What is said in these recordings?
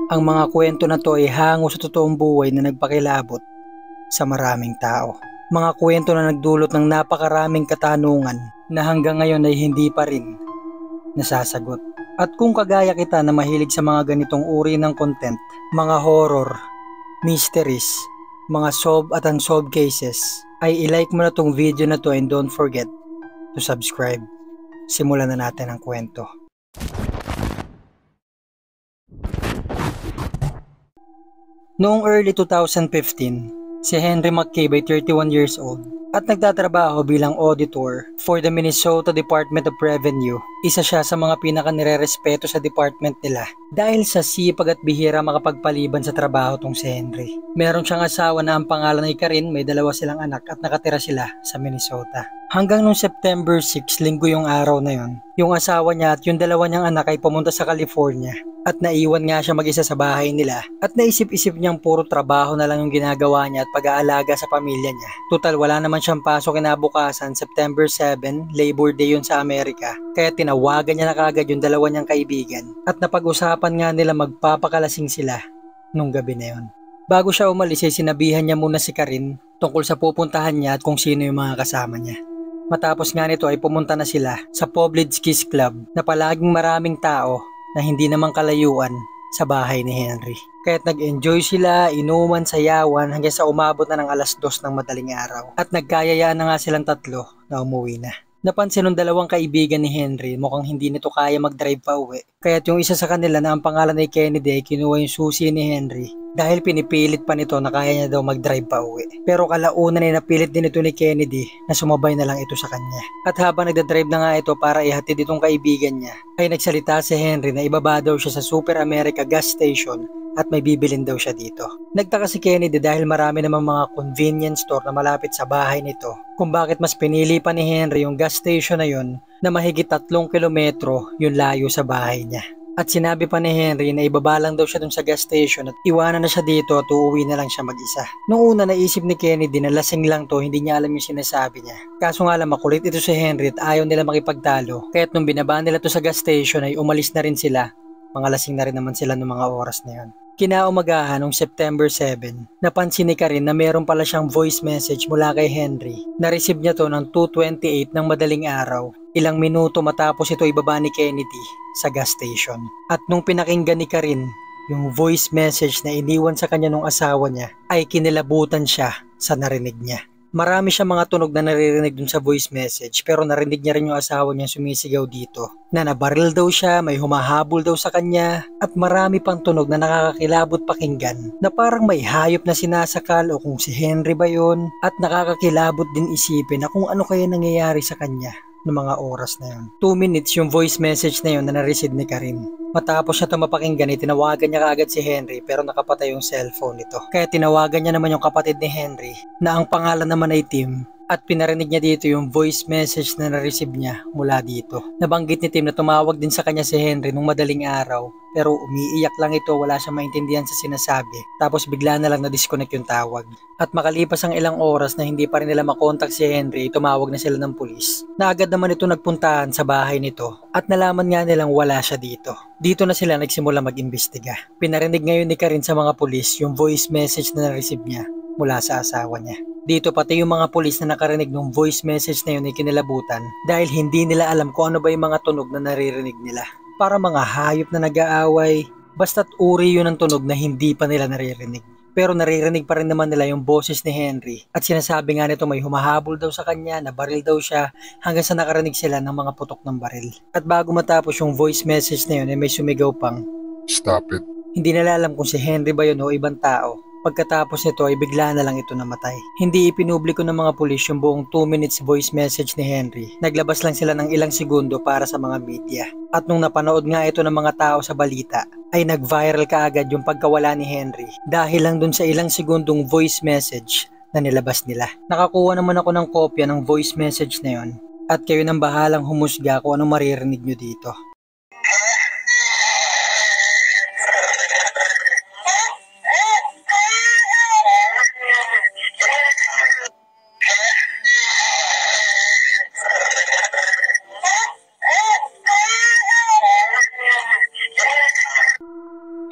Ang mga kwento na to ay hango sa totoong buhay na nagpakilabot sa maraming tao. Mga kwento na nagdulot ng napakaraming katanungan na hanggang ngayon ay hindi pa rin nasasagot. At kung kagaya kita na mahilig sa mga ganitong uri ng content, mga horror, mysteries, mga solved at unsolved cases, ay ilike mo na tong video na to and don't forget to subscribe. Simulan na natin ang kwento. Noong early 2015, si Henry McCabe ay 31 years old at nagtatrabaho bilang auditor for the Minnesota Department of Revenue. Isa siya sa mga pinaka-nirerespeto sa department nila dahil sa sipag at bihira makapagpaliban sa trabaho tong si Henry. Meron siyang asawa na ang pangalan ay Karen, may dalawa silang anak at nakatira sila sa Minnesota. Hanggang noong September 6, linggo yung araw na yon, yung asawa niya at yung dalawa niyang anak ay pumunta sa California. At naiwan nga siya mag-isa sa bahay nila at naisip-isip niyang puro trabaho na lang yung ginagawa niya at pag-aalaga sa pamilya niya. Total wala naman siyang pasok kinabukasan, September 7, Labor Day yun sa Amerika. Kaya tinawagan niya na kagad yung dalawa niyang kaibigan at napag-usapan nga nila magpapakalasing sila nung gabi na yun. Bago siya umalis ay sinabihan niya muna si Karen tungkol sa pupuntahan niya at kung sino yung mga kasama niya. Matapos nga nito ay pumunta na sila sa Pobled's Kiss Club na palaging maraming tao na hindi naman kalayuan sa bahay ni Henry. Kaya't nag-enjoy sila, inuman, sayawan hanggang sa umabot na ng 2:00 ng madaling araw. At nagkayayaan na nga silang tatlo na umuwi na. Napansin ng dalawang kaibigan ni Henry mukhang hindi nito kaya mag-drive pa uwi. Kaya't yung isa sa kanila na ang pangalan ay Kennedy ay kinuha yung susi ni Henry dahil pinipilit pa nito na kaya niya daw mag-drive pa uwi. Pero kalaunan ay napilit din ito ni Kennedy na sumabay na lang ito sa kanya. At habang nagdadrive na nga ito para ihatid itong kaibigan niya, ay nagsalita si Henry na ibaba daw siya sa Super America gas station at may bibilin daw siya dito. Nagtaka si Kennedy dahil marami namang mga convenience store na malapit sa bahay nito kung bakit mas pinili pa ni Henry yung gas station na yun na mahigit 3 kilometro yung layo sa bahay niya. At sinabi pa ni Henry na ibaba lang daw siya dun sa gas station at iwanan na siya dito at uuwi na lang siya mag-isa. Noong una naisip ni Kennedy na lasing lang to, hindi niya alam yung sinasabi niya. Kaso nga lang makulit ito si Henry at ayaw nila makipagtalo. Kaya't nung binaba nila to sa gas station ay umalis na rin sila. Mga lasing na rin naman sila noong mga oras na yun. Kinaumagahan noong September 7, napansin ni Karen na meron pala siyang voice message mula kay Henry. Na-receive niya to ng 2:28 ng madaling araw. Ilang minuto matapos ito ibaba ni Kennedy sa gas station. At nung pinakinggan ni Karen yung voice message na iniwan sa kanya ng asawa niya, ay kinilabutan siya sa narinig niya. Marami siya mga tunog na naririnig dun sa voice message pero narinig niya rin yung asawa niya sumisigaw dito. Na nabaril daw siya, may humahabol daw sa kanya at marami pang tunog na nakakakilabot pakinggan na parang may hayop na sinasakal o kung si Henry ba yun at nakakakilabot din isipin na kung ano kaya nangyayari sa kanya ng mga oras na yun. 2 minutes yung voice message na yun na na-receive ni Karen. Matapos niya ito mapakinggan, tinawagan niya kaagad si Henry pero nakapatay yung cellphone nito. Kaya tinawagan niya naman yung kapatid ni Henry na ang pangalan naman ay Tim at pinarinig niya dito yung voice message na na-receive niya mula dito. Nabanggit ni Tim na tumawag din sa kanya si Henry nung madaling araw pero umiiyak lang ito, wala siyang maintindihan sa sinasabi. Tapos bigla na lang na-disconnect yung tawag. At makalipas ang ilang oras na hindi pa rin nila makontak si Henry, tumawag na sila ng pulis. Na agad naman ito nagpuntahan sa bahay nito at nalaman nga nilang wala siya dito. Dito na sila nagsimula mag-imbestiga. Pinarinig ngayon ni Karen sa mga pulis yung voice message na na-receive niya mula sa asawa niya. Dito pati yung mga pulis na nakarinig ng voice message na yun ay kinilabutan dahil hindi nila alam kung ano ba yung mga tunog na naririnig nila. Para mga hayop na nag-aaway, basta't uri yun ng tunog na hindi pa nila naririnig. Pero naririnig pa rin naman nila yung boses ni Henry at sinasabi nga nito may humahabol daw sa kanya, nabaril daw siya hanggang sa nakarinig sila ng mga putok ng baril. At bago matapos yung voice message na yun ay may sumigaw pang, "Stop it." Hindi nila alam kung si Henry ba yun o ibang tao. Pagkatapos nito ay bigla na lang ito namatay. Hindi ipinubliko ng mga pulis yung buong 2 minutes voice message ni Henry. Naglabas lang sila ng ilang segundo para sa mga media. At nung napanood nga ito ng mga tao sa balita, ay nag-viral kaagad yung pagkawala ni Henry dahil lang dun sa ilang segundong voice message na nilabas nila. Nakakuha naman ako ng kopya ng voice message na yon at kayo nang bahalang humusga kung anong maririnig nyo dito.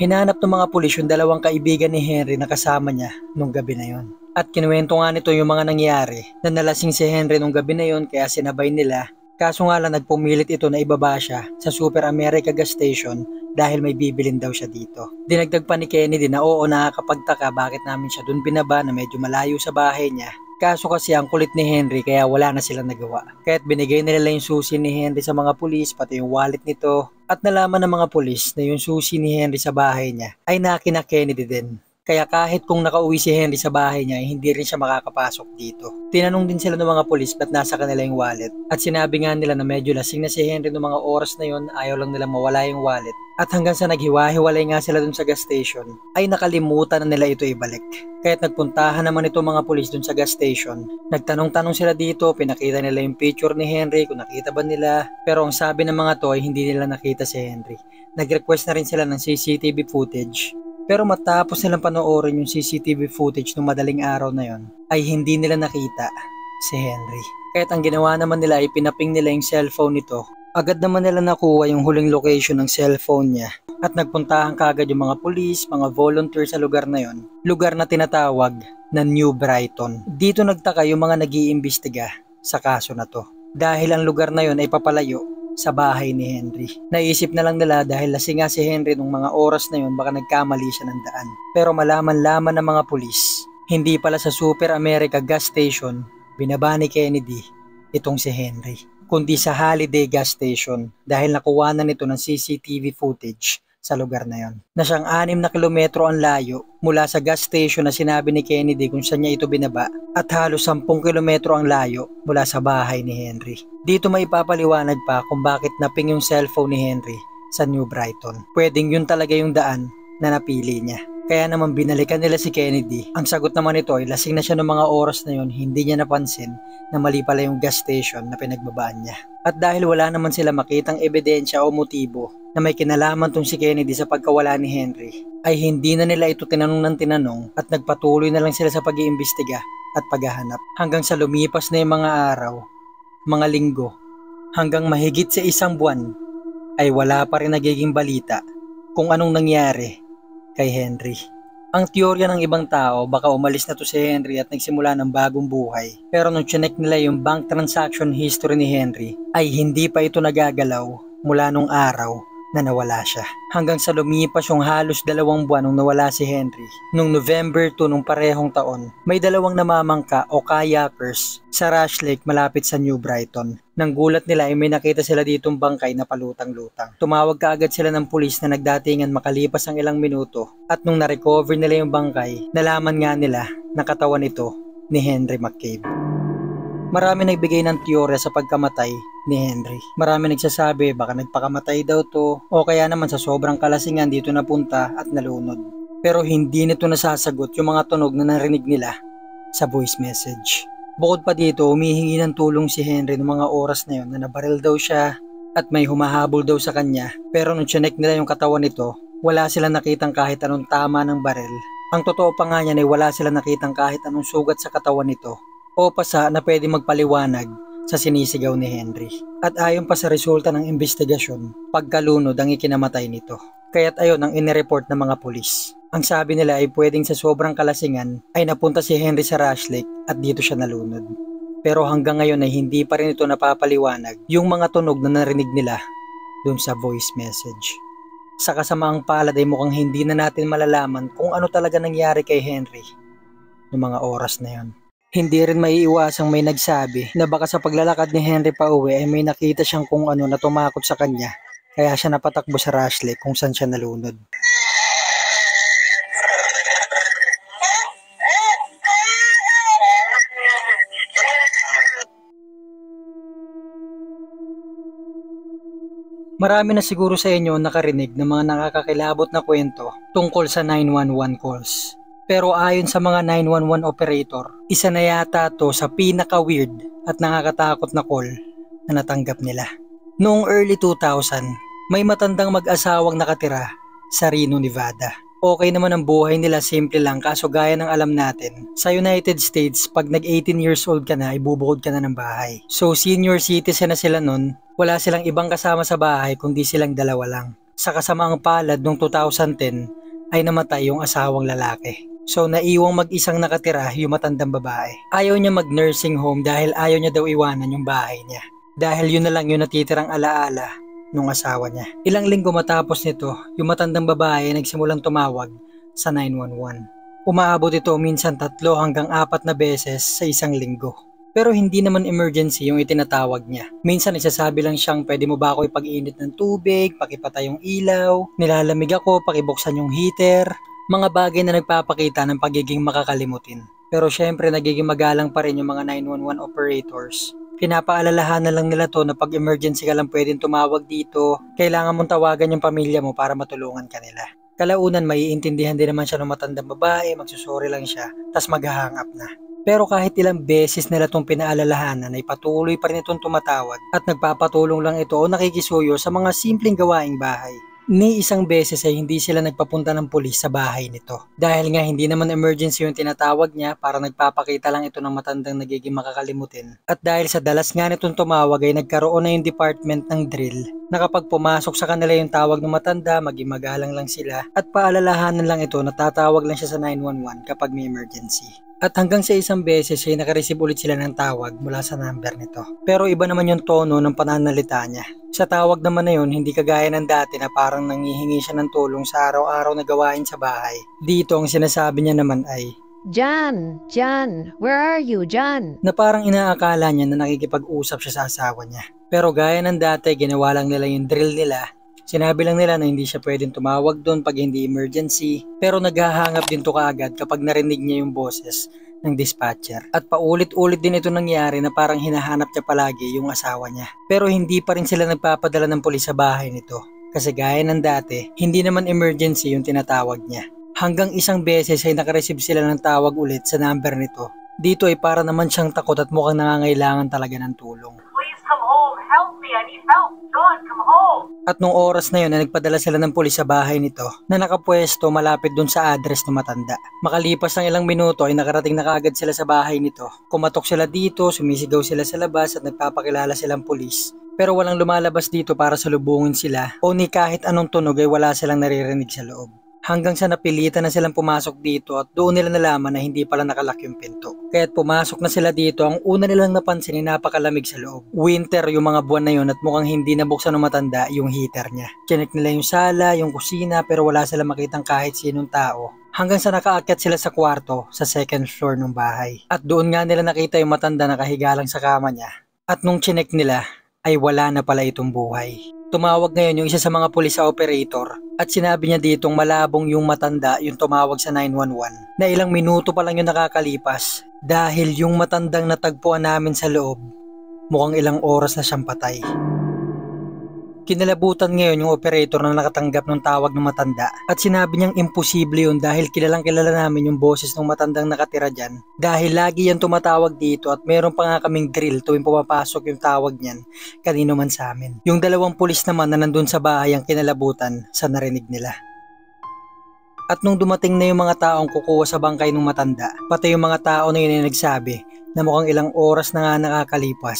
Hinanap ng mga pulis yung dalawang kaibigan ni Henry na kasama niya nung gabi na yon. At kinuwento nga nito yung mga nangyari na nalasing si Henry nung gabi na yon kaya sinabay nila. Kaso nga lang nagpumilit ito na ibaba siya sa Super America gas station dahil may bibilin daw siya dito. Dinagdag pa ni Kennedy na oo, nakakapagtaka bakit namin siya dun binaba na medyo malayo sa bahay niya. Kaso kasi ang kulit ni Henry kaya wala na silang nagawa. Kaya't binigay nila yung susi ni Henry sa mga pulis pati yung wallet nito. At nalaman ng mga pulis na yung susi ni Henry sa bahay niya ay nakina Kennedy din. Kaya kahit kung nakauwi si Henry sa bahay niya, hindi rin siya makakapasok dito. Tinanong din sila ng mga pulis ba't nasa kanila yung wallet. At sinabi nga nila na medyo lasing na si Henry noong mga oras na yon, ayaw lang nila mawala yung wallet. At hanggang sa naghiwa-hiwalay nga sila dun sa gas station, ay nakalimutan na nila ito ibalik. Kaya't nagpuntahan naman itong mga pulis dun sa gas station. Nagtanong-tanong sila dito, pinakita nila yung picture ni Henry kung nakita ba nila. Pero ang sabi ng mga to ay hindi nila nakita si Henry. Nag-request na rin sila ng CCTV footage. Pero matapos nilang panoorin yung CCTV footage ng madaling araw na yon, ay hindi nila nakita si Henry. Kahit ang ginawa naman nila ay pinaping nila yung cellphone nito. Agad naman nila nakuha yung huling location ng cellphone niya. At nagpuntahan kaagad yung mga pulis, mga volunteer sa lugar na yon. Lugar na tinatawag na New Brighton. Dito nagtaka yung mga nag-iimbestiga sa kaso na to. Dahil ang lugar na yon ay papalayo sa bahay ni Henry. Naisip na lang nila dahil lasing nga si Henry nung mga oras na yun baka nagkamali siya ng daan. Pero malaman-laman ng mga pulis, hindi pala sa Super America gas station binaba ni Kennedy itong si Henry, kundi sa Holiday gas station dahil nakuha na nito ng CCTV footage sa lugar na yon. Na siyang 6 na kilometro ang layo mula sa gas station na sinabi ni Kennedy kung saan niya ito binaba at halos 10 kilometro ang layo mula sa bahay ni Henry. Dito may ipapaliwanag pa kung bakit naping yung cellphone ni Henry sa New Brighton. Pwedeng yun talaga yung daan na napili niya. Kaya naman binalikan nila si Kennedy. Ang sagot naman nito ay lasing na siya ng mga oras na yun, hindi niya napansin na mali pala yung gas station na pinagbabaan niya. At dahil wala naman sila makitang ebidensya o motibo na may kinalaman tong si Kennedy sa pagkawala ni Henry, ay hindi na nila ito tinanong ng tinanong at nagpatuloy na lang sila sa pag-iimbestiga at paghahanap. Hanggang sa lumipas na yung mga araw, mga linggo, hanggang mahigit sa 1 buwan, ay wala pa rin nagiging balita kung anong nangyari kay Henry. Ang teorya ng ibang tao, baka umalis na to si Henry at nagsimula ng bagong buhay. Pero nung chinek nila yung bank transaction history ni Henry, ay hindi pa ito nagagalaw mula nung araw na nawala siya. Hanggang sa lumipas yung halos 2 buwan nung nawala si Henry. Nung November 2 nung parehong taon, may 2 namamangka o kayakers sa Rush Lake malapit sa New Brighton. Nang gulat nila ay may nakita sila ditong bangkay na palutang-lutang. Tumawag kaagad sila ng pulis na nagdatingan makalipas ang ilang minuto. At nung na-recover nila yung bangkay, nalaman nga nila na katawan ito ni Henry McCabe. Marami nagbigay ng teorya sa pagkamatay ni Henry. Marami nagsasabi baka nagpakamatay daw to o kaya naman sa sobrang kalasingan dito napunta at nalunod. Pero hindi nito nasasagot yung mga tunog na narinig nila sa voice message. Bukod pa dito, humihingi ng tulong si Henry ng mga oras na yun na nabaril daw siya at may humahabol daw sa kanya. Pero nung chinek nila yung katawan nito, wala silang nakitang kahit anong tama ng baril. Ang totoo pa nga niyan ay wala silang nakitang kahit anong sugat sa katawan nito o pasa na pwede magpaliwanag sa sinisigaw ni Henry. At ayon pa sa resulta ng investigasyon, pagkalunod ang ikinamatay nito. Kaya't ayon ang inireport ng mga pulis. Ang sabi nila ay pwedeng sa sobrang kalasingan ay napunta si Henry sa Rush Lake at dito siya nalunod. Pero hanggang ngayon ay hindi pa rin ito napapaliwanag yung mga tunog na narinig nila dun sa voice message. Sa kasamaang palad ay mukhang hindi na natin malalaman kung ano talaga nangyari kay Henry noong mga oras na yon. Hindi rin maiiwasang may nagsabi na baka sa paglalakad ni Henry pa uwi ay may nakita siyang kung ano na tumakot sa kanya kaya siya napatakbo sa Rush Lake kung saan siya nalunod. Marami na siguro sa inyo nakarinig ng mga nakakakilabot na kwento tungkol sa 911 calls. Pero ayon sa mga 911 operator, isa na yata to sa pinaka-weird at nakakatakot na call na natanggap nila. Noong early 2000, may matandang mag-asawang nakatira sa Reno, Nevada. Okay naman ang buhay nila, simple lang, kaso gaya ng alam natin, sa United States, pag nag-18 years old ka na, ibubukod ka na ng bahay. So senior citizen na sila nun, wala silang ibang kasama sa bahay kundi silang 2 lang. Sa kasamaang palad noong 2010 ay namatay yung asawang lalaki. So naiwang mag-isang nakatira yung matandang babae. Ayaw niya mag-nursing home dahil ayaw niya daw iwanan yung bahay niya. Dahil yun na lang yung natitirang alaala nung asawa niya. Ilang linggo matapos nito, yung matandang babae ay nagsimulang tumawag sa 911. Umaabot ito minsan 3 hanggang 4 na beses sa isang linggo. Pero hindi naman emergency yung itinatawag niya. Minsan nagsasabi lang siyang pwede mo ba ako ipag-init ng tubig, pakipatay yung ilaw, nilalamig ako, pakibuksan yung heater. Mga bagay na nagpapakita ng pagiging makakalimutin. Pero syempre nagiging magalang pa rin yung mga 911 operators. Pinapaalalahanan lang nila to na pag emergency ka lang pwedeng tumawag dito, kailangan mong tawagan yung pamilya mo para matulungan ka nila. Kalaunan maiintindihan din naman siya ng matandang babae, magsusorry lang siya, tas maghahang up na. Pero kahit ilang beses nila itong pinaalalahanan ay patuloy pa rin itong tumatawag at nagpapatulong lang ito o nakikisuyo sa mga simpleng gawaing bahay. Ni isang beses ay hindi sila nagpapunta ng pulis sa bahay nito. Dahil nga hindi naman emergency yung tinatawag niya, para nagpapakita lang ito ng matandang nagiging makakalimutin. At dahil sa dalas nga nitong tumawag ay nagkaroon na yung department ng drill na kapag pumasok sa kanila yung tawag ng matanda, maging magalang lang sila at paalalahanan lang ito na tatawag lang siya sa 911 kapag may emergency. At hanggang sa isang beses ay nakareceive ulit sila ng tawag mula sa number nito. Pero iba naman yung tono ng pananalita niya. Sa tawag naman na yun, hindi kagaya ng dati na parang nangihingi siya ng tulong sa araw-araw na gawain sa bahay. Dito ang sinasabi niya naman ay, John, where are you, John? Na parang inaakala niya na nakikipag-usap siya sa asawa niya. Pero gaya ng dati, ginawa lang nila yung drill nila. Sinabi lang nila na hindi siya pwedeng tumawag doon pag hindi emergency, pero naghahangap din to kaagad kapag narinig niya yung boses ng dispatcher. At paulit-ulit din ito nangyari na parang hinahanap niya palagi yung asawa niya. Pero hindi pa rin sila nagpapadala ng pulis sa bahay nito. Kasi gaya ng dati, hindi naman emergency yung tinatawag niya. Hanggang isang beses ay nakareceive sila ng tawag ulit sa number nito. Dito ay para naman siyang takot at mukhang nangangailangan talaga ng tulong. Please come home, help me, I need help. John, come home. At nung oras na yun na nagpadala sila ng pulis sa bahay nito na nakapwesto malapit dun sa address ng matanda. Makalipas ng ilang minuto ay nakarating na kaagad sila sa bahay nito. Kumatok sila dito, sumisigaw sila sa labas at nagpapakilala silang pulis. Pero walang lumalabas dito para salubungin sila o ni kahit anong tunog ay wala silang naririnig sa loob. Hanggang sa napilitan na silang pumasok dito at doon nila nalaman na hindi pala nakalock yung pinto. Kaya't pumasok na sila dito, ang una nilang napansin ay napakalamig sa loob. Winter yung mga buwan na yun at mukhang hindi nabuksan ng matanda yung heater niya. Chinek nila yung sala, yung kusina pero wala silang makitang kahit sinong tao. Hanggang sa nakaakyat sila sa kwarto sa second floor ng bahay. At doon nga nila nakita yung matanda nakahiga lang sa kama niya. At nung chinek nila ay wala na pala itong buhay. Tumawag ngayon yung isa sa mga pulis sa operator at sinabi niya ditong malabong yung matanda yung tumawag sa 911 na ilang minuto pa lang yung nakakalipas dahil yung matandang natagpuan namin sa loob mukhang ilang oras na siyang patay. Kinalabutan ngayon yung operator na nakatanggap ng tawag ng matanda at sinabi niyang imposible yun dahil kilalang kilala namin yung boses ng matandang nakatira dyan dahil lagi yan tumatawag dito at meron pa nga kaming drill tuwing pumapasok yung tawag niyan kanino man sa amin. Yung dalawang pulis naman na nandun sa bahay ang kinalabutan sa narinig nila. At nung dumating na yung mga taong kukuha sa bangkay ng matanda, pati yung mga tao na yun ay nagsabi na mukhang ilang oras na nga nakakalipas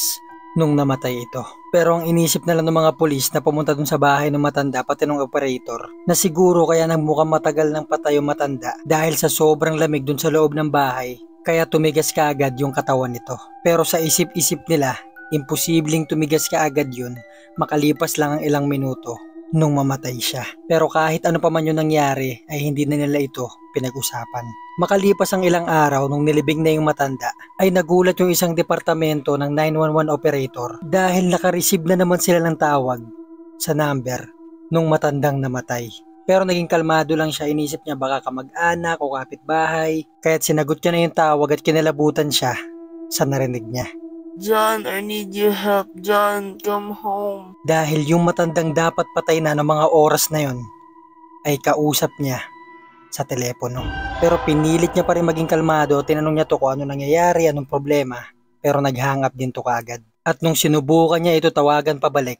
nung namatay ito. Pero ang inisip na lang ng mga pulis na pumunta dun sa bahay ng matanda pati ng operator na siguro kaya nagmukhang matagal ng patay yung matanda dahil sa sobrang lamig dun sa loob ng bahay kaya tumigas kaagad yung katawan nito. Pero sa isip-isip nila, imposibleng tumigas kaagad yun makalipas lang ang ilang minuto nung mamatay siya. Pero kahit ano pa man yung nangyari ay hindi na nila ito pinag-usapan. Makalipas ang ilang araw nung nilibing na yung matanda ay nagulat yung isang departamento ng 911 operator dahil nakareceive na naman sila ng tawag sa number nung matandang namatay. Pero naging kalmado lang siya, inisip niya baka kamag-anak o kapitbahay kaya't sinagot niya na yung tawag at kinalabutan siya sa narinig niya. John, I need your help. John, come home. Dahil yung matandang dapat patay na ng mga oras na yon ay kausap niya sa telepono. Pero pinilit niya pa rin maging kalmado, tinanong niya to kung ano nangyayari, anong problema, pero naghangap din to kaagad. At nung sinubukan niya ito tawagan pabalik,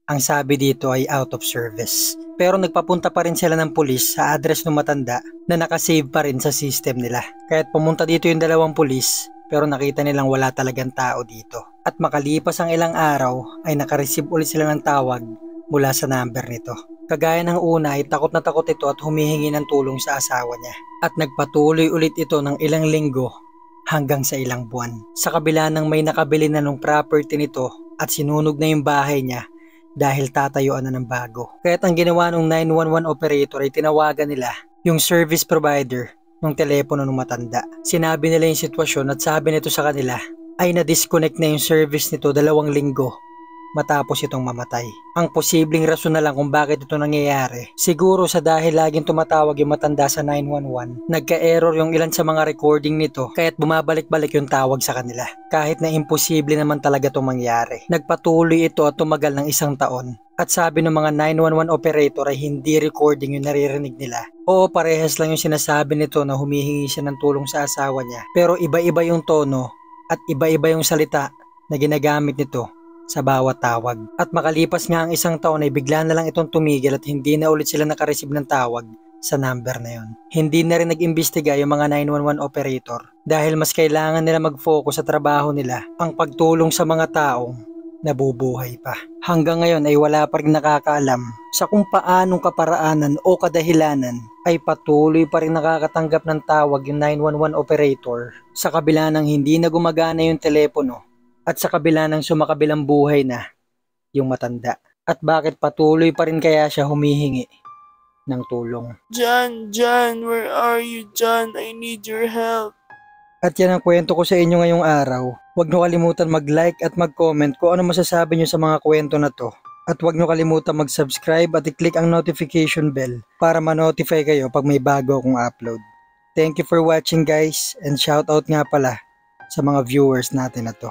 ang sabi dito ay out of service. Pero nagpapunta pa rin sila ng pulis sa address ng matanda na nakasave pa rin sa system nila. Kaya't pumunta dito yung dalawang pulis pero nakita nilang wala talagang tao dito. At makalipas ang ilang araw ay nakareceive ulit sila ng tawag mula sa number nito. Kagaya ng una ay takot na takot ito at humihingi ng tulong sa asawa niya. At nagpatuloy ulit ito ng ilang linggo hanggang sa ilang buwan. Sa kabila ng may nakabili na ng property nito at sinunog na yung bahay niya dahil tatayuan na ng bago. Kaya't ang ginawa ng 911 operator ay tinawagan nila yung service provider ng telepono ng matanda. Sinabi nila yung sitwasyon at sabi nito sa kanila ay na-disconnect na yung service nito 2 linggo matapos itong mamatay. Ang posibleng rason na lang kung bakit ito nangyayari, siguro sa dahil laging tumatawag yung matanda sa 911, nagka-error yung ilan sa mga recording nito kaya't bumabalik-balik yung tawag sa kanila. Kahit na imposible naman talaga itong mangyari. Nagpatuloy ito at tumagal ng 1 taon. At sabi ng mga 911 operator ay hindi recording yung naririnig nila. Oo, parehas lang yung sinasabi nito na humihingi siya ng tulong sa asawa niya. Pero iba-iba yung tono at iba-iba yung salita na ginagamit nito sa bawat tawag. At makalipas nga ang 1 taon ay bigla na lang itong tumigil at hindi na ulit sila nakareceive ng tawag sa number na yon. Hindi na rin nag-imbestiga yung mga 911 operator dahil mas kailangan nila mag-focus sa trabaho nila, ang pagtulong sa mga taong nabubuhay pa. Hanggang ngayon ay wala pa rin nakakaalam sa kung paanong kaparaanan o kadahilanan ay patuloy pa rin nakakatanggap ng tawag yung 911 operator sa kabila ng hindi na gumagana yung telepono at sa kabila ng sumakabilang buhay na yung matanda. At bakit patuloy pa rin kaya siya humihingi ng tulong? John, where are you, John? I need your help. At yan ang kwento ko sa inyo ngayong araw. Huwag niyo kalimutan mag-like at mag-comment kung ano masasabi niyo sa mga kwento na to. At huwag niyo kalimutan mag-subscribe at i-click ang notification bell para ma-notify kayo pag may bago akong upload. Thank you for watching guys, and shoutout nga pala sa mga viewers natin na to.